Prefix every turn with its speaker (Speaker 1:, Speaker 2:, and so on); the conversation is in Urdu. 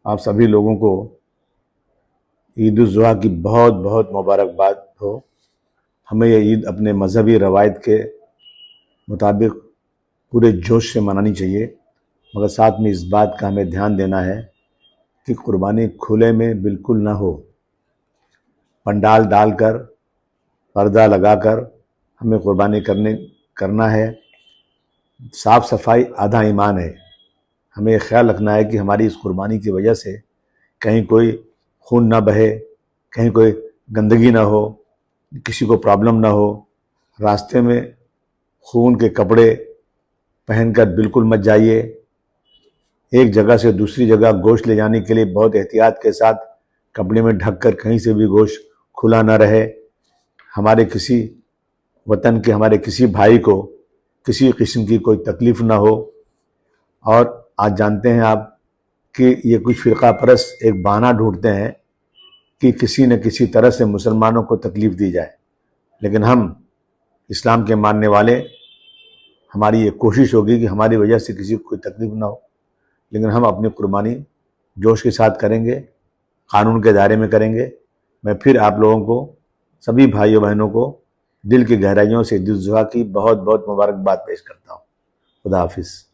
Speaker 1: آپ سبھی لوگوں کو عید الاضحیٰ کی بہت بہت مبارکباد ہو۔ ہمیں یہ عید اپنے مذہبی روایت کے مطابق پورے جوش سے منانی چاہیے، مگر ساتھ میں اس بات کا ہمیں دھیان دینا ہے کہ قربانی کھلے میں بالکل نہ ہو۔ پنڈال ڈال کر، پردہ لگا کر ہمیں قربانی کرنا ہے۔ صاف صفائی آدھا ایمان ہے۔ ہمیں یہ خیال رکھنا ہے کہ ہماری اس قربانی کی وجہ سے کہیں کوئی خون نہ بہے، کہیں کوئی گندگی نہ ہو، کسی کو پرابلم نہ ہو۔ راستے میں خون کے کپڑے پہن کر بالکل مت جائیے۔ ایک جگہ سے دوسری جگہ گوشت لے جانے کے لیے بہت احتیاط کے ساتھ کپڑے میں ڈھک کر کہیں سے بھی گوشت کھلا نہ رہے۔ ہمارے کسی وطن کے، ہمارے کسی بھائی کو کسی قسم کی کوئی تکلیف نہ ہو۔ اور آج جانتے ہیں آپ کہ یہ کچھ فرقہ پرست ایک بہانہ ڈھونڈتے ہیں کہ کسی نہ کسی طرح سے مسلمانوں کو تکلیف دی جائے، لیکن ہم اسلام کے ماننے والے، ہماری یہ کوشش ہوگی کہ ہماری وجہ سے کسی کو کوئی تکلیف نہ ہو، لیکن ہم اپنی قربانی جوش کے ساتھ کریں گے، قانون کے دائرے میں کریں گے۔ میں پھر آپ لوگوں کو، سبھی بھائیوں بہنوں کو دل کی گہرائیوں سے عید الاضحیٰ کی بہت بہت مبارکباد پیش کرتا ہوں۔ خدا حافظ۔